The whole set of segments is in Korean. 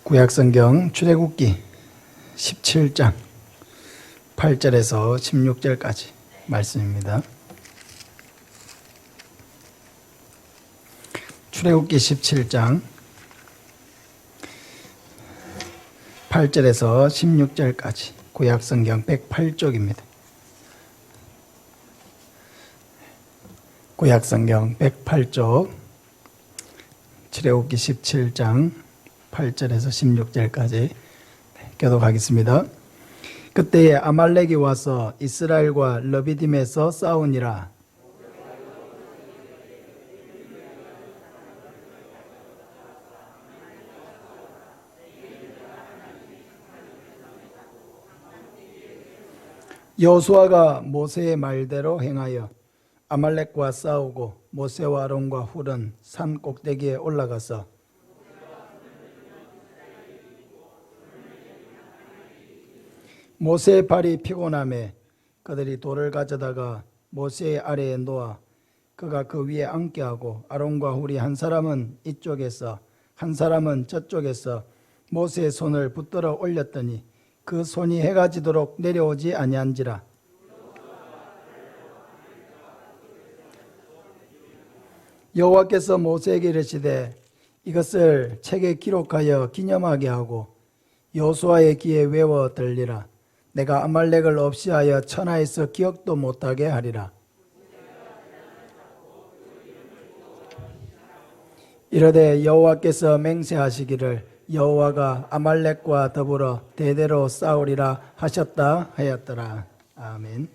구약성경 출애굽기 17장 8절에서 16절까지 말씀입니다. 출애굽기 17장 8절에서 16절까지 구약성경 108쪽입니다. 구약성경 108쪽 출애굽기 17장 8절에서 16절까지 교독하겠습니다. 그때에 아말렉이 와서 이스라엘과 르비딤에서 싸우니라. 여호수아가 모세의 말대로 행하여 아말렉과 싸우고 모세와 아론과 훌은 산 꼭대기에 올라가서 모세의 발이 피곤함에 그들이 돌을 가져다가 모세의 아래에 놓아 그가 그 위에 앉게 하고 아론과 훌이 한 사람은 이쪽에서 한 사람은 저쪽에서 모세의 손을 붙들어 올렸더니 그 손이 해가 지도록 내려오지 아니한지라. 여호와께서 모세에게 이르시되 이것을 책에 기록하여 기념하게 하고 여호수아의 귀에 외워 들리라. 내가 아말렉을 없이하여 천하에서 기억도 못하게 하리라. 이르되 여호와께서 맹세하시기를 여호와가 아말렉과 더불어 대대로 싸우리라 하셨다 하였더라. 아멘.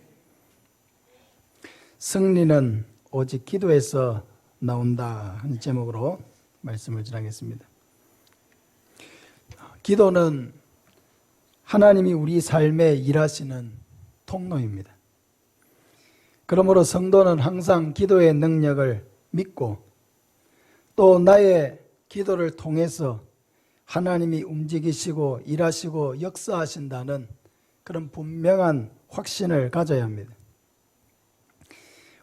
승리는 오직 기도에서 나온다 하는 제목으로 말씀을 전하겠습니다. 기도는 하나님이 우리 삶에 일하시는 통로입니다. 그러므로 성도는 항상 기도의 능력을 믿고 또 나의 기도를 통해서 하나님이 움직이시고 일하시고 역사하신다는 그런 분명한 확신을 가져야 합니다.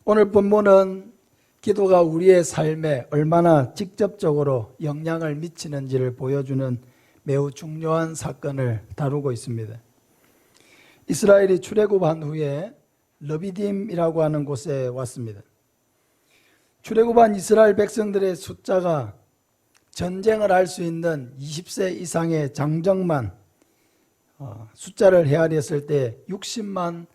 오늘 본문은 기도가 우리의 삶에 얼마나 직접적으로 영향을 미치는지를 보여주는 매우 중요한 사건을 다루고 있습니다. 이스라엘이 출애굽한 후에 르비딤이라고 하는 곳에 왔습니다. 출애굽한 이스라엘 백성들의 숫자가 전쟁을 할 수 있는 20세 이상의 장정만 숫자를 헤아렸을 때 60만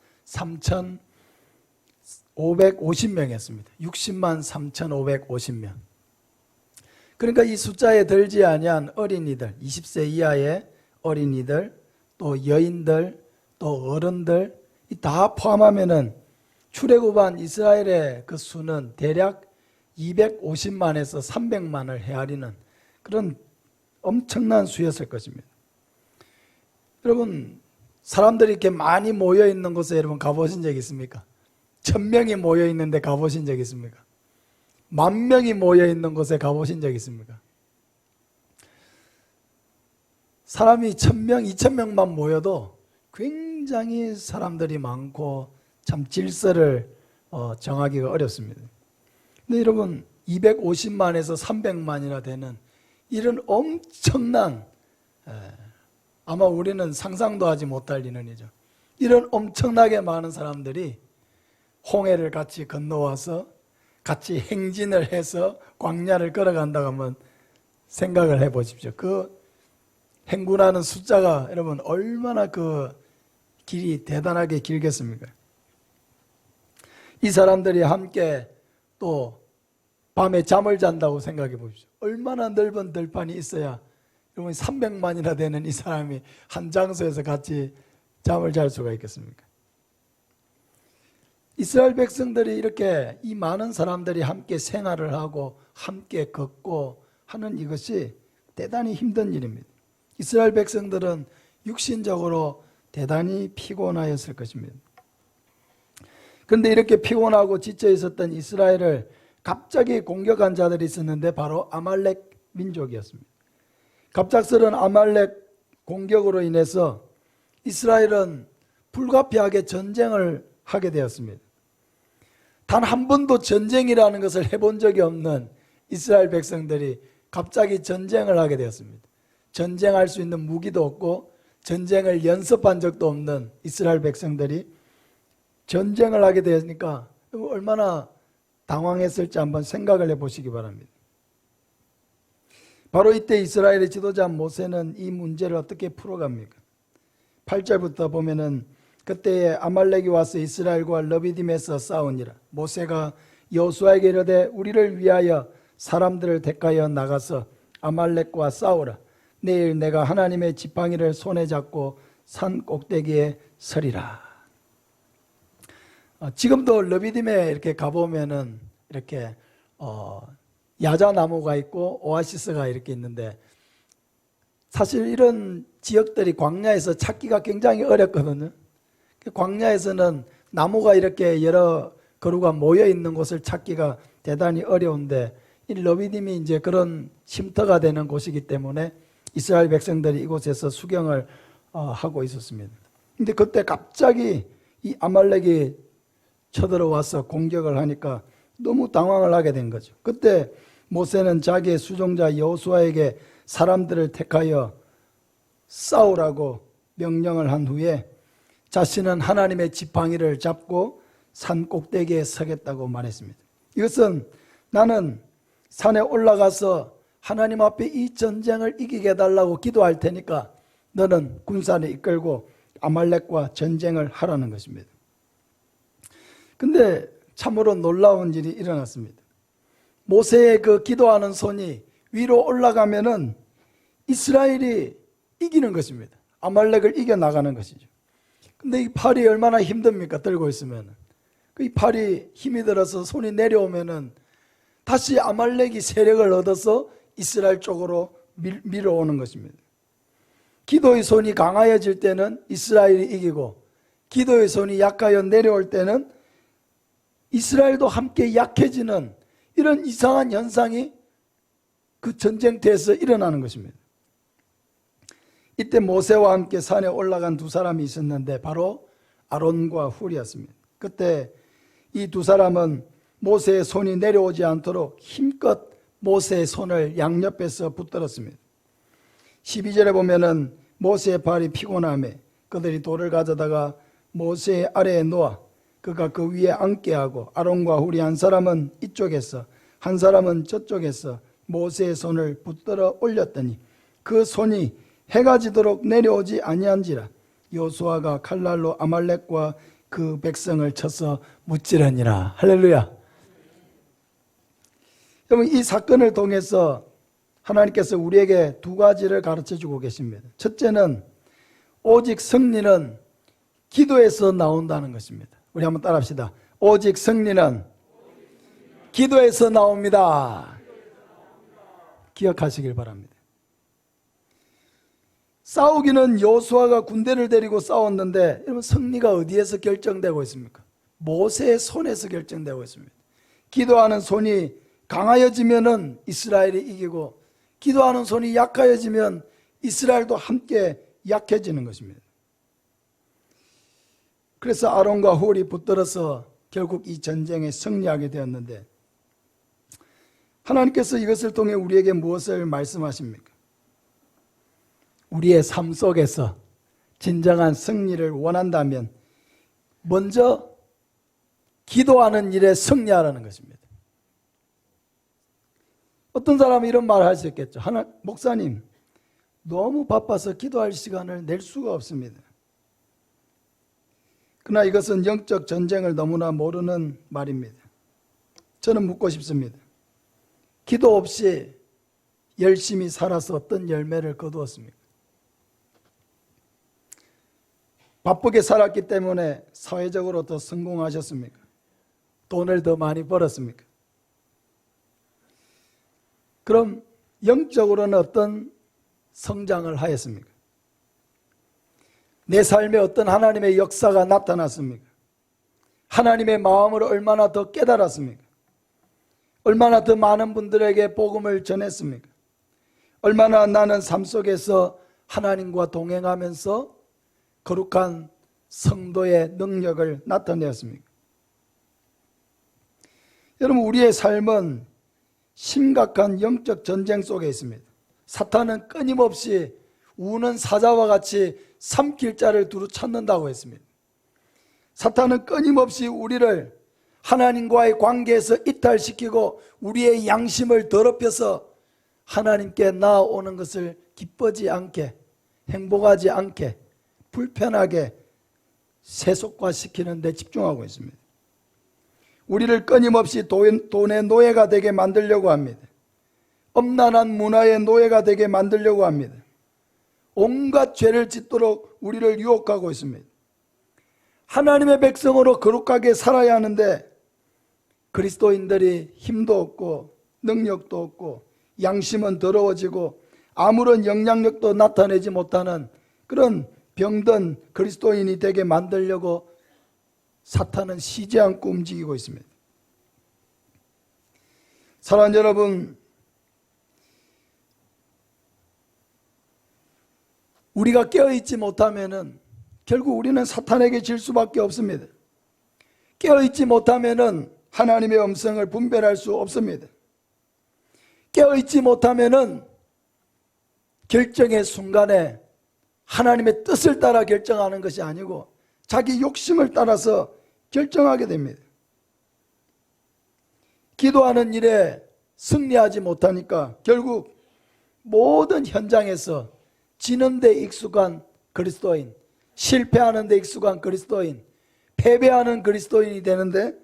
3,550명이었습니다. 60만 3,550명. 그러니까 이 숫자에 들지 아니한 어린이들, 20세 이하의 어린이들, 또 여인들, 또 어른들 다 포함하면은 출애굽한 이스라엘의 그 수는 대략 250만에서 300만을 헤아리는 그런 엄청난 수였을 것입니다. 여러분, 사람들이 이렇게 많이 모여 있는 곳에 여러분 가보신 적 있습니까? 1000명이 모여 있는데 가보신 적 있습니까? 10,000명이 모여 있는 곳에 가보신 적 있습니까? 사람이 1,000명, 2,000명만 모여도 굉장히 사람들이 많고 참 질서를 정하기가 어렵습니다. 근데 여러분 250만에서 300만이나 되는 이런 엄청난 아마 우리는 상상도 하지 못할 인원이죠. 이런 엄청나게 많은 사람들이 홍해를 같이 건너와서 같이 행진을 해서 광야를 걸어간다고 하면 생각을 해보십시오. 그 행군하는 숫자가 여러분 얼마나 그 길이 대단하게 길겠습니까? 이 사람들이 함께 또 밤에 잠을 잔다고 생각해 보십시오. 얼마나 넓은 들판이 있어야 여러분 300만이나 되는 이 사람이 한 장소에서 같이 잠을 잘 수가 있겠습니까? 이스라엘 백성들이 이렇게 이 많은 사람들이 함께 생활을 하고 함께 걷고 하는 이것이 대단히 힘든 일입니다. 이스라엘 백성들은 육신적으로 대단히 피곤하였을 것입니다. 그런데 이렇게 피곤하고 지쳐 있었던 이스라엘을 갑자기 공격한 자들이 있었는데 바로 아말렉 민족이었습니다. 갑작스러운 아말렉 공격으로 인해서 이스라엘은 불가피하게 전쟁을 하게 되었습니다. 단 한 번도 전쟁이라는 것을 해본 적이 없는 이스라엘 백성들이 갑자기 전쟁을 하게 되었습니다. 전쟁할 수 있는 무기도 없고 전쟁을 연습한 적도 없는 이스라엘 백성들이 전쟁을 하게 되니까 얼마나 당황했을지 한번 생각을 해보시기 바랍니다. 바로 이때 이스라엘의 지도자 모세는 이 문제를 어떻게 풀어갑니까? 8절부터 보면은 그때에 아말렉이 와서 이스라엘과 러비딤에서 싸우니라. 모세가 여호수아에게 이르되 우리를 위하여 사람들을 택하여 나가서 아말렉과 싸우라. 내일 내가 하나님의 지팡이를 손에 잡고 산 꼭대기에 서리라. 지금도 러비딤에 이렇게 가보면은 이렇게 야자나무가 있고 오아시스가 이렇게 있는데, 사실 이런 지역들이 광야에서 찾기가 굉장히 어렵거든요. 광야에서는 나무가 이렇게 여러 그루가 모여 있는 곳을 찾기가 대단히 어려운데, 이 러비딤이 이제 그런 쉼터가 되는 곳이기 때문에 이스라엘 백성들이 이곳에서 수경을 하고 있었습니다. 근데 그때 갑자기 이 아말렉이 쳐들어와서 공격을 하니까 너무 당황을 하게 된 거죠. 그때 모세는 자기의 수종자 여호수아에게 사람들을 택하여 싸우라고 명령을 한 후에 자신은 하나님의 지팡이를 잡고 산 꼭대기에 서겠다고 말했습니다. 이것은 나는 산에 올라가서 하나님 앞에 이 전쟁을 이기게 해달라고 기도할 테니까 너는 군사를 이끌고 아말렉과 전쟁을 하라는 것입니다. 근데 참으로 놀라운 일이 일어났습니다. 모세의 그 기도하는 손이 위로 올라가면은 이스라엘이 이기는 것입니다. 아말렉을 이겨나가는 것이죠. 근데 이 팔이 얼마나 힘듭니까? 들고 있으면. 이 팔이 힘이 들어서 손이 내려오면은 다시 아말렉이 세력을 얻어서 이스라엘 쪽으로 밀어오는 것입니다. 기도의 손이 강하여질 때는 이스라엘이 이기고, 기도의 손이 약하여 내려올 때는 이스라엘도 함께 약해지는 이런 이상한 현상이 그 전쟁터에서 일어나는 것입니다. 이때 모세와 함께 산에 올라간 두 사람이 있었는데 바로 아론과 훌이었습니다. 그때 이 두 사람은 모세의 손이 내려오지 않도록 힘껏 모세의 손을 양옆에서 붙들었습니다. 12절에 보면은 모세의 발이 피곤하며 그들이 돌을 가져다가 모세의 아래에 놓아 그가 그 위에 앉게 하고 아론과 훌이 한 사람은 이쪽에서 한 사람은 저쪽에서 모세의 손을 붙들어 올렸더니 그 손이 해가 지도록 내려오지 아니한지라. 여호수아가 칼날로 아말렉과 그 백성을 쳐서 무찌르니라. 할렐루야. 여러분, 이 사건을 통해서 하나님께서 우리에게 두 가지를 가르쳐 주고 계십니다. 첫째는 오직 승리는 기도에서 나온다는 것입니다. 우리 한번 따라합시다. 오직 승리는 기도에서 나옵니다. 기억하시길 바랍니다. 싸우기는 여호수아가 군대를 데리고 싸웠는데, 여러분, 승리가 어디에서 결정되고 있습니까? 모세의 손에서 결정되고 있습니다. 기도하는 손이 강하여지면은 이스라엘이 이기고, 기도하는 손이 약하여지면 이스라엘도 함께 약해지는 것입니다. 그래서 아론과 훌이 붙들어서 결국 이 전쟁에 승리하게 되었는데, 하나님께서 이것을 통해 우리에게 무엇을 말씀하십니까? 우리의 삶 속에서 진정한 승리를 원한다면 먼저 기도하는 일에 승리하라는 것입니다. 어떤 사람은 이런 말을 할 수 있겠죠. 목사님, 너무 바빠서 기도할 시간을 낼 수가 없습니다. 그러나 이것은 영적 전쟁을 너무나 모르는 말입니다. 저는 묻고 싶습니다. 기도 없이 열심히 살아서 어떤 열매를 거두었습니까? 바쁘게 살았기 때문에 사회적으로 더 성공하셨습니까? 돈을 더 많이 벌었습니까? 그럼 영적으로는 어떤 성장을 하였습니까? 내 삶에 어떤 하나님의 역사가 나타났습니까? 하나님의 마음을 얼마나 더 깨달았습니까? 얼마나 더 많은 분들에게 복음을 전했습니까? 얼마나 나는 삶 속에서 하나님과 동행하면서 거룩한 성도의 능력을 나타내었습니까? 여러분, 우리의 삶은 심각한 영적 전쟁 속에 있습니다. 사탄은 끊임없이 우는 사자와 같이 삼킬 자를 두루 찾는다고 했습니다. 사탄은 끊임없이 우리를 하나님과의 관계에서 이탈시키고 우리의 양심을 더럽혀서 하나님께 나아오는 것을 기쁘지 않게, 행복하지 않게, 불편하게 세속화시키는 데 집중하고 있습니다. 우리를 끊임없이 돈의 노예가 되게 만들려고 합니다. 엄난한 문화의 노예가 되게 만들려고 합니다. 온갖 죄를 짓도록 우리를 유혹하고 있습니다. 하나님의 백성으로 거룩하게 살아야 하는데 그리스도인들이 힘도 없고 능력도 없고 양심은 더러워지고 아무런 영향력도 나타내지 못하는 그런 병든 그리스도인이 되게 만들려고 사탄은 쉬지 않고 움직이고 있습니다. 사랑하는 여러분, 우리가 깨어있지 못하면은 결국 우리는 사탄에게 질 수밖에 없습니다. 깨어있지 못하면은 하나님의 음성을 분별할 수 없습니다. 깨어있지 못하면은 결정의 순간에 하나님의 뜻을 따라 결정하는 것이 아니고 자기 욕심을 따라서 결정하게 됩니다. 기도하는 일에 승리하지 못하니까 결국 모든 현장에서 지는 데 익숙한 그리스도인, 실패하는 데 익숙한 그리스도인, 패배하는 그리스도인이 되는데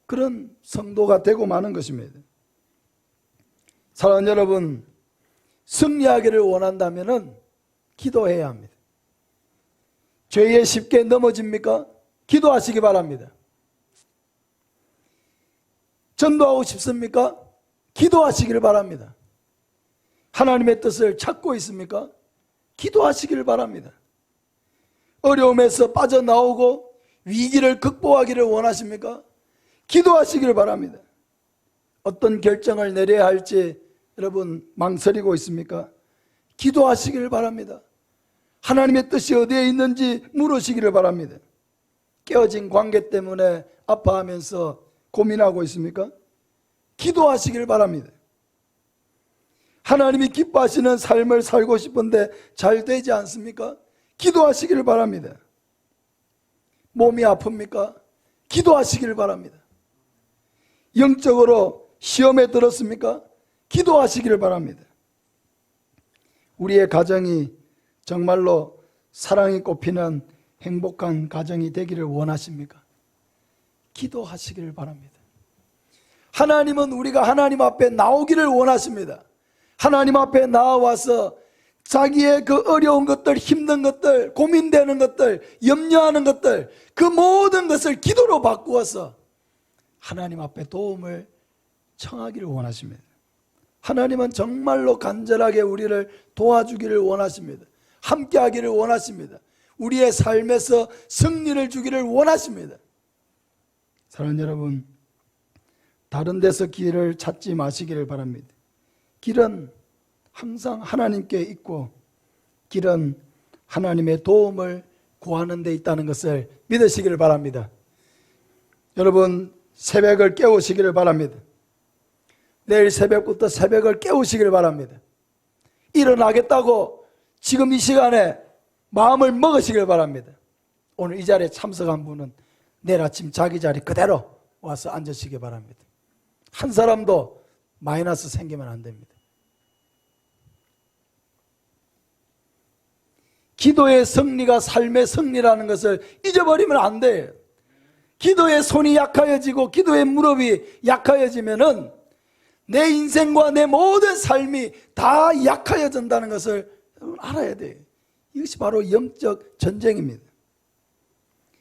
그런 성도가 되고 마는 것입니다. 사랑하는 여러분, 승리하기를 원한다면 기도해야 합니다. 죄에 쉽게 넘어집니까? 기도하시기 바랍니다. 전도하고 싶습니까? 기도하시기를 바랍니다. 하나님의 뜻을 찾고 있습니까? 기도하시기를 바랍니다. 어려움에서 빠져나오고 위기를 극복하기를 원하십니까? 기도하시기를 바랍니다. 어떤 결정을 내려야 할지 여러분 망설이고 있습니까? 기도하시기를 바랍니다. 하나님의 뜻이 어디에 있는지 물으시기를 바랍니다. 깨어진 관계 때문에 아파하면서 고민하고 있습니까? 기도하시기를 바랍니다. 하나님이 기뻐하시는 삶을 살고 싶은데 잘 되지 않습니까? 기도하시기를 바랍니다. 몸이 아픕니까? 기도하시기를 바랍니다. 영적으로 시험에 들었습니까? 기도하시기를 바랍니다. 우리의 가정이 정말로 사랑이 꽃피는 행복한 가정이 되기를 원하십니까? 기도하시기를 바랍니다. 하나님은 우리가 하나님 앞에 나오기를 원하십니다. 하나님 앞에 나와서 자기의 그 어려운 것들, 힘든 것들, 고민되는 것들, 염려하는 것들, 그 모든 것을 기도로 바꾸어서 하나님 앞에 도움을 청하기를 원하십니다. 하나님은 정말로 간절하게 우리를 도와주기를 원하십니다. 함께하기를 원하십니다. 우리의 삶에서 승리를 주기를 원하십니다. 사랑하는 여러분, 다른 데서 길을 찾지 마시기를 바랍니다. 길은 항상 하나님께 있고 길은 하나님의 도움을 구하는 데 있다는 것을 믿으시기를 바랍니다. 여러분, 새벽을 깨우시기를 바랍니다. 내일 새벽부터 새벽을 깨우시기를 바랍니다. 일어나겠다고 지금 이 시간에 마음을 먹으시길 바랍니다. 오늘 이 자리에 참석한 분은 내일 아침 자기 자리 그대로 와서 앉으시기 바랍니다. 한 사람도 마이너스 생기면 안 됩니다. 기도의 승리가 삶의 승리라는 것을 잊어버리면 안 돼요. 기도의 손이 약하여지고 기도의 무릎이 약하여지면은 내 인생과 내 모든 삶이 다 약하여진다는 것을 알아야 돼요. 이것이 바로 영적 전쟁입니다.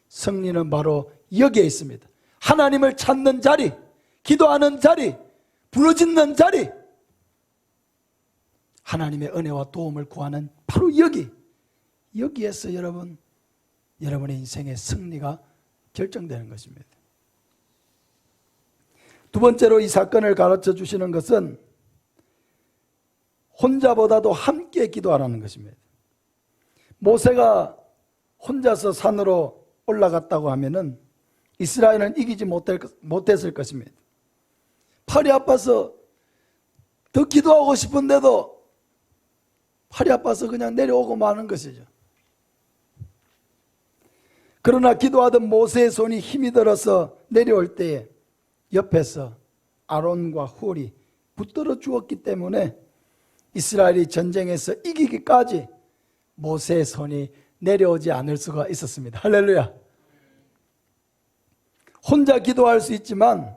승리는 바로 여기에 있습니다. 하나님을 찾는 자리, 기도하는 자리, 부르짖는 자리, 하나님의 은혜와 도움을 구하는 바로 여기에서 여러분의 인생의 승리가 결정되는 것입니다. 두 번째로 이 사건을 가르쳐 주시는 것은 혼자보다도 함께 기도하라는 것입니다. 모세가 혼자서 산으로 올라갔다고 하면은 이스라엘은 이기지 못했을 것입니다. 팔이 아파서 더 기도하고 싶은데도 팔이 아파서 그냥 내려오고 마는 것이죠. 그러나 기도하던 모세의 손이 힘이 들어서 내려올 때에 옆에서 아론과 훌이 붙들어 주었기 때문에 이스라엘이 전쟁에서 이기기까지 모세의 손이 내려오지 않을 수가 있었습니다. 할렐루야. 혼자 기도할 수 있지만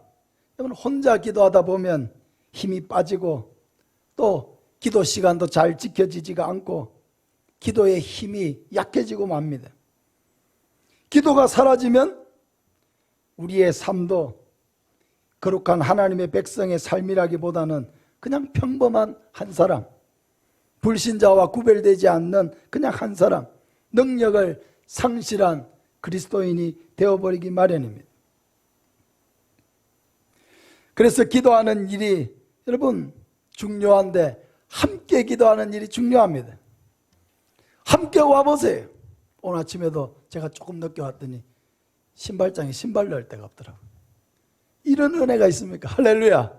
여러분, 혼자 기도하다 보면 힘이 빠지고 또 기도 시간도 잘 지켜지지가 않고 기도의 힘이 약해지고 맙니다. 기도가 사라지면 우리의 삶도 거룩한 하나님의 백성의 삶이라기보다는 그냥 평범한 한 사람, 불신자와 구별되지 않는 그냥 한 사람, 능력을 상실한 그리스도인이 되어버리기 마련입니다. 그래서 기도하는 일이 여러분 중요한데 함께 기도하는 일이 중요합니다. 함께 와보세요. 오늘 아침에도 제가 조금 늦게 왔더니 신발장에 신발 넣을 데가 없더라고요. 이런 은혜가 있습니까? 할렐루야.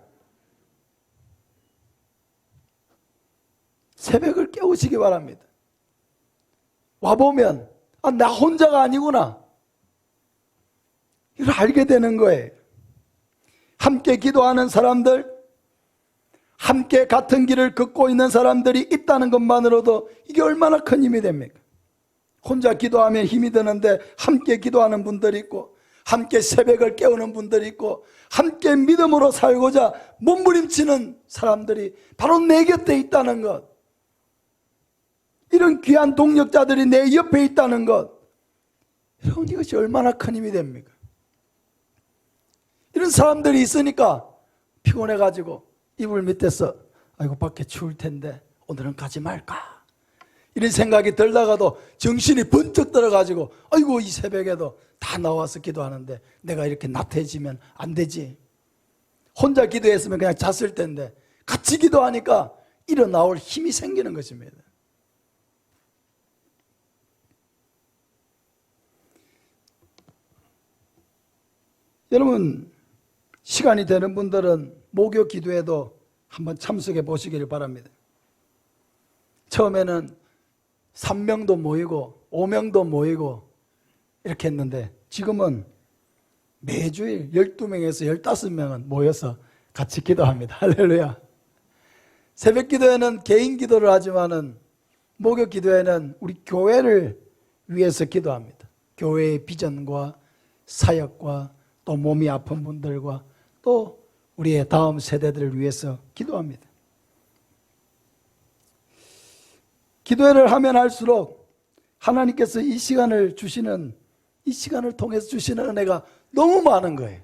새벽을 깨우시기 바랍니다. 와보면 나 혼자가 아니구나, 이걸 알게 되는 거예요. 함께 기도하는 사람들, 함께 같은 길을 걷고 있는 사람들이 있다는 것만으로도 이게 얼마나 큰 힘이 됩니까? 혼자 기도하면 힘이 드는데 함께 기도하는 분들이 있고, 함께 새벽을 깨우는 분들이 있고, 함께 믿음으로 살고자 몸부림치는 사람들이 바로 내 곁에 있다는 것, 이런 귀한 동력자들이 내 옆에 있다는 것, 여러분 이것이 얼마나 큰 힘이 됩니까? 이런 사람들이 있으니까 피곤해가지고 이불 밑에서 아이고 밖에 추울 텐데 오늘은 가지 말까, 이런 생각이 들다가도 정신이 번쩍 들어가지고 아이고 이 새벽에도 다 나와서 기도하는데 내가 이렇게 나태해지면 안 되지. 혼자 기도했으면 그냥 잤을 텐데 같이 기도하니까 일어나올 힘이 생기는 것입니다. 여러분 시간이 되는 분들은 목요 기도에도 한번 참석해 보시기를 바랍니다. 처음에는 3명도 모이고 5명도 모이고 이렇게 했는데 지금은 매주일 12명에서 15명은 모여서 같이 기도합니다. 할렐루야. 새벽 기도에는 개인 기도를 하지만은 목요 기도에는 우리 교회를 위해서 기도합니다. 교회의 비전과 사역과 또 몸이 아픈 분들과 또 우리의 다음 세대들을 위해서 기도합니다. 기도회를 하면 할수록 하나님께서 이 시간을 통해서 주시는 은혜가 너무 많은 거예요.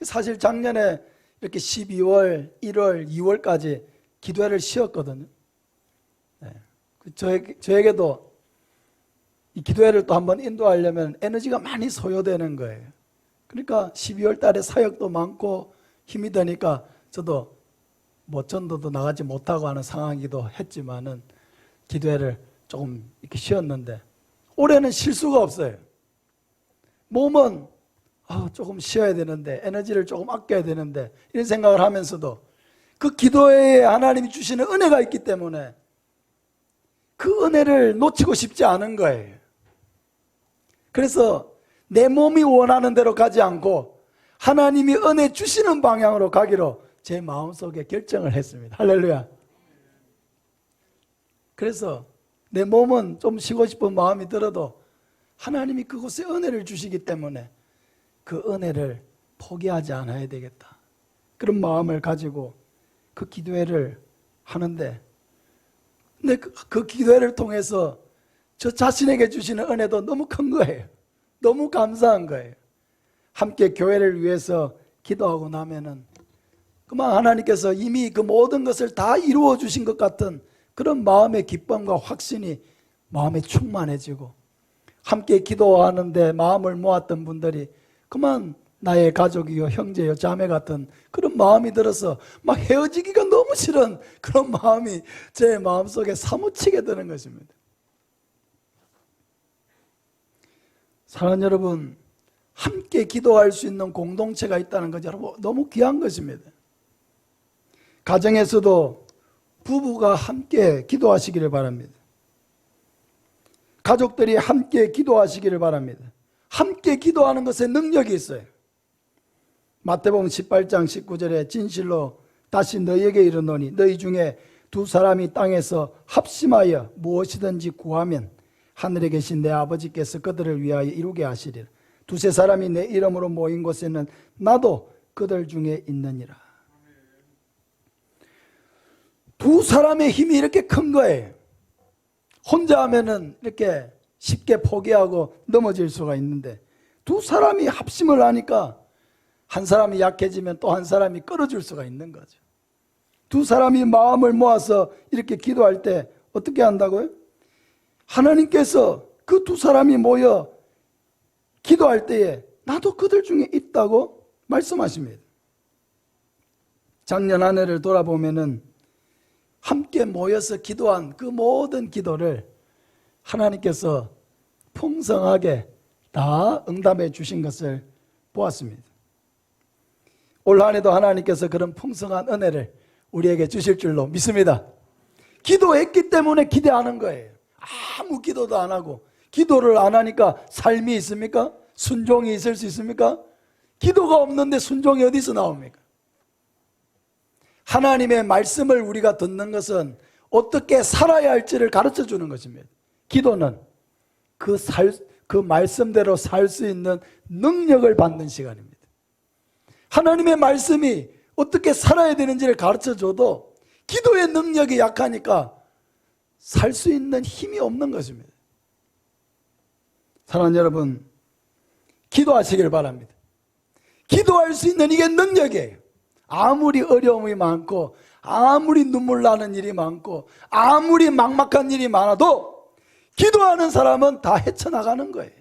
사실 작년에 이렇게 12월, 1월, 2월까지 기도회를 쉬었거든요. 저에게도 이 기도회를 또 한번 인도하려면 에너지가 많이 소요되는 거예요. 그러니까 12월 달에 사역도 많고 힘이 드니까 저도 전도도 나가지 못하고 하는 상황이기도 했지만은 기도회를 조금 이렇게 쉬었는데 올해는 쉴 수가 없어요. 몸은 조금 쉬어야 되는데 에너지를 조금 아껴야 되는데 이런 생각을 하면서도 그 기도회에 하나님이 주시는 은혜가 있기 때문에 그 은혜를 놓치고 싶지 않은 거예요. 그래서 내 몸이 원하는 대로 가지 않고 하나님이 은혜 주시는 방향으로 가기로 제 마음속에 결정을 했습니다. 할렐루야. 그래서 내 몸은 좀 쉬고 싶은 마음이 들어도 하나님이 그곳에 은혜를 주시기 때문에 그 은혜를 포기하지 않아야 되겠다, 그런 마음을 가지고 그 기도회를 하는데, 근데 그 기도회를 통해서 저 자신에게 주시는 은혜도 너무 큰 거예요. 너무 감사한 거예요. 함께 교회를 위해서 기도하고 나면은 그만 하나님께서 이미 그 모든 것을 다 이루어 주신 것 같은 그런 마음의 기쁨과 확신이 마음에 충만해지고, 함께 기도하는데 마음을 모았던 분들이 그만 나의 가족이요 형제요 자매 같은 그런 마음이 들어서 막 헤어지기가 너무 싫은 그런 마음이 제 마음속에 사무치게 드는 것입니다. 사랑하는 여러분, 함께 기도할 수 있는 공동체가 있다는 것 여러분 너무 귀한 것입니다. 가정에서도 부부가 함께 기도하시기를 바랍니다. 가족들이 함께 기도하시기를 바랍니다. 함께 기도하는 것에 능력이 있어요. 마태복음 18장 19절에 진실로 다시 너희에게 이르노니 너희 중에 두 사람이 땅에서 합심하여 무엇이든지 구하면 하늘에 계신 내 아버지께서 그들을 위하여 이루게 하시리라. 두세 사람이 내 이름으로 모인 곳에는 나도 그들 중에 있느니라. 두 사람의 힘이 이렇게 큰 거예요. 혼자 하면은 이렇게 쉽게 포기하고 넘어질 수가 있는데 두 사람이 합심을 하니까 한 사람이 약해지면 또 한 사람이 끌어줄 수가 있는 거죠. 두 사람이 마음을 모아서 이렇게 기도할 때 어떻게 한다고요? 하나님께서 그 두 사람이 모여 기도할 때에 나도 그들 중에 있다고 말씀하십니다. 작년 한 해를 돌아보면은 함께 모여서 기도한 그 모든 기도를 하나님께서 풍성하게 다 응답해 주신 것을 보았습니다. 올 한 해도 하나님께서 그런 풍성한 은혜를 우리에게 주실 줄로 믿습니다. 기도했기 때문에 기대하는 거예요. 아무 기도도 안 하고 기도를 안 하니까 삶이 있습니까? 순종이 있을 수 있습니까? 기도가 없는데 순종이 어디서 나옵니까? 하나님의 말씀을 우리가 듣는 것은 어떻게 살아야 할지를 가르쳐 주는 것입니다. 기도는 그 말씀대로 살 수 있는 능력을 받는 시간입니다. 하나님의 말씀이 어떻게 살아야 되는지를 가르쳐 줘도 기도의 능력이 약하니까 살 수 있는 힘이 없는 것입니다. 사랑하는 여러분, 기도하시길 바랍니다. 기도할 수 있는 이게 능력이에요. 아무리 어려움이 많고 아무리 눈물 나는 일이 많고 아무리 막막한 일이 많아도 기도하는 사람은 다 헤쳐나가는 거예요.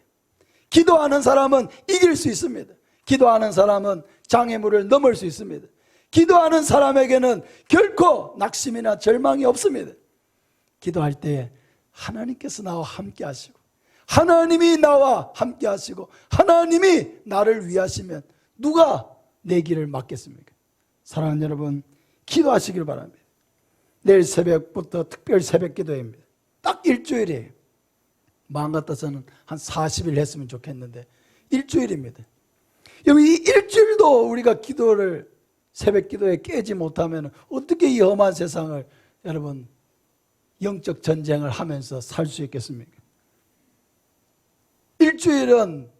기도하는 사람은 이길 수 있습니다. 기도하는 사람은 장애물을 넘을 수 있습니다. 기도하는 사람에게는 결코 낙심이나 절망이 없습니다. 기도할 때 하나님께서 나와 함께 하시고 하나님이 나와 함께 하시고 하나님이 나를 위하시면 누가 내 길을 막겠습니까? 사랑하는 여러분, 기도하시길 바랍니다. 내일 새벽부터 특별 새벽 기도입니다. 딱 일주일이에요. 마음 같아서는 한 40일 했으면 좋겠는데 일주일입니다. 여기 이 일주일도 우리가 기도를 새벽 기도에 깨지 못하면 어떻게 이 험한 세상을 여러분 영적 전쟁을 하면서 살 수 있겠습니까? 일주일은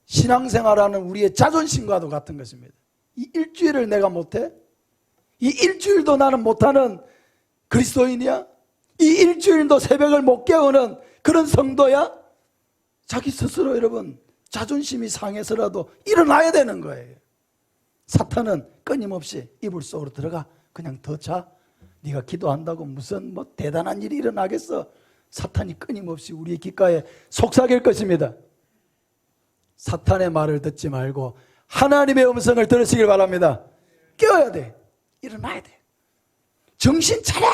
신앙생활하는 우리의 자존심과도 같은 것입니다. 이 일주일을 내가 못해? 이 일주일도 나는 못하는 그리스도인이야? 이 일주일도 새벽을 못 깨우는 그런 성도야? 자기 스스로 여러분 자존심이 상해서라도 일어나야 되는 거예요. 사탄은 끊임없이 이불 속으로 들어가 그냥 더 자. 네가 기도한다고 무슨 뭐 대단한 일이 일어나겠어. 사탄이 끊임없이 우리의 귓가에 속삭일 것입니다. 사탄의 말을 듣지 말고 하나님의 음성을 들으시길 바랍니다. 깨워야 돼. 일어나야 돼. 정신 차려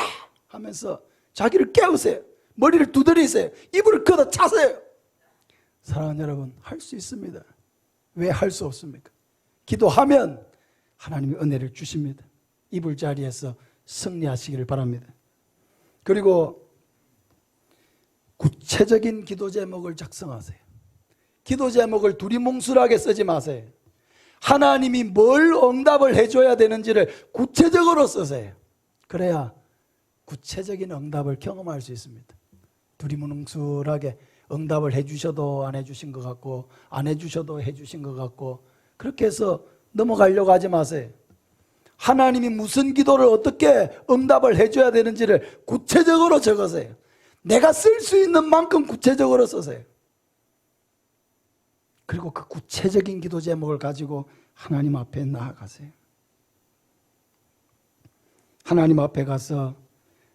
하면서 자기를 깨우세요. 머리를 두드리세요. 이불을 걷어 차세요. 사랑하는 여러분, 할 수 있습니다. 왜 할 수 없습니까? 기도하면 하나님이 은혜를 주십니다. 이불 자리에서 승리하시기를 바랍니다. 그리고 구체적인 기도 제목을 작성하세요. 기도 제목을 두리뭉술하게 쓰지 마세요. 하나님이 뭘 응답을 해줘야 되는지를 구체적으로 쓰세요. 그래야 구체적인 응답을 경험할 수 있습니다. 두리뭉술하게 응답을 해주셔도 안 해주신 것 같고 안 해주셔도 해주신 것 같고 그렇게 해서 넘어가려고 하지 마세요. 하나님이 무슨 기도를 어떻게 응답을 해줘야 되는지를 구체적으로 적으세요. 내가 쓸 수 있는 만큼 구체적으로 쓰세요. 그리고 그 구체적인 기도 제목을 가지고 하나님 앞에 나아가세요. 하나님 앞에 가서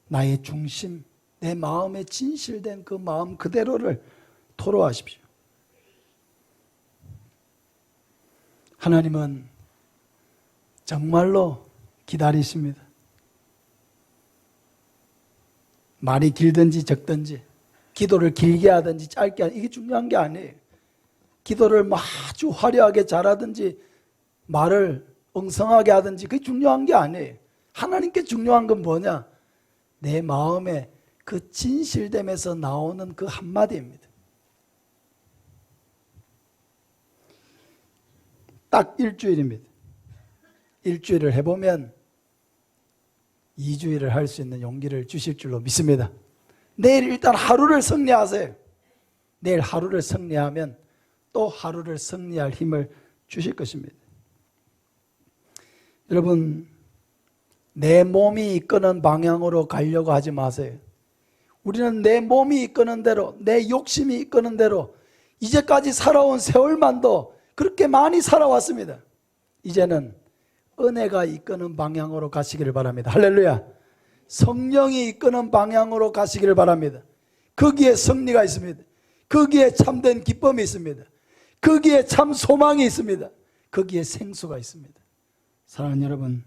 나의 중심, 내 마음에 진실된 그 마음 그대로를 토로하십시오. 하나님은 정말로 기다리십니다. 말이 길든지 적든지 기도를 길게 하든지 짧게 하든지 이게 중요한 게 아니에요. 기도를 아주 화려하게 잘하든지 말을 엉성하게 하든지 그게 중요한 게 아니에요. 하나님께 중요한 건 뭐냐? 내 마음에 그 진실됨에서 나오는 그 한마디입니다. 딱 일주일입니다. 일주일을 해보면 2주일을 할 수 있는 용기를 주실 줄로 믿습니다. 내일 일단 하루를 승리하세요. 내일 하루를 승리하면 또 하루를 승리할 힘을 주실 것입니다. 여러분, 내 몸이 이끄는 방향으로 가려고 하지 마세요. 우리는 내 몸이 이끄는 대로, 내 욕심이 이끄는 대로 이제까지 살아온 세월만도 그렇게 많이 살아왔습니다. 이제는 은혜가 이끄는 방향으로 가시기를 바랍니다. 할렐루야. 성령이 이끄는 방향으로 가시기를 바랍니다. 거기에 승리가 있습니다. 거기에 참된 기쁨이 있습니다. 거기에 참 소망이 있습니다. 거기에 생수가 있습니다. 사랑하는 여러분,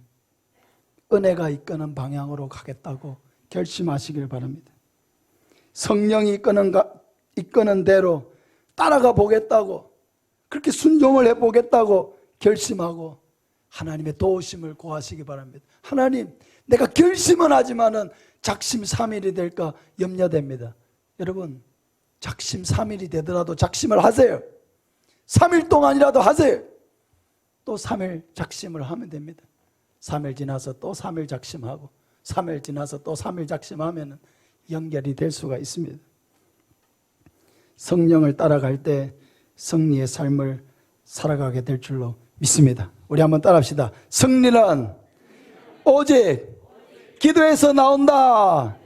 은혜가 이끄는 방향으로 가겠다고 결심하시길 바랍니다. 성령이 이끄는 대로 따라가 보겠다고, 그렇게 순종을 해보겠다고 결심하고 하나님의 도우심을 구하시기 바랍니다. 하나님, 내가 결심은 하지만은 작심삼일이 될까 염려됩니다. 여러분, 작심삼일이 되더라도 작심을 하세요. 3일 동안이라도 하세요. 또 3일 작심을 하면 됩니다. 3일 지나서 또 3일 작심하고 3일 지나서 또 3일 작심하면 연결이 될 수가 있습니다. 성령을 따라갈 때 승리의 삶을 살아가게 될 줄로 믿습니다. 우리 한번 따라합시다. 승리는 오직 기도에서 나온다.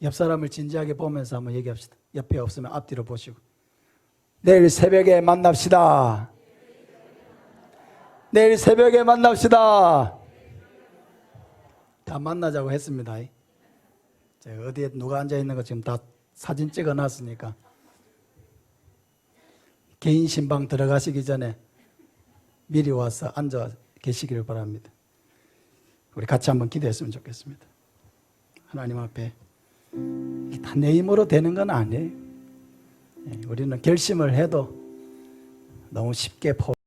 옆 사람을 진지하게 보면서 한번 얘기합시다. 옆에 없으면 앞뒤로 보시고. 내일 새벽에 만납시다. 내일 새벽에 만납시다. 다 만나자고 했습니다. 어디에 누가 앉아있는 거 지금 다 사진 찍어놨으니까 개인 신방 들어가시기 전에 미리 와서 앉아 계시기를 바랍니다. 우리 같이 한번 기도했으면 좋겠습니다. 하나님 앞에 다 내 힘으로 되는 건 아니에요. 우리는 결심을 해도 너무 쉽게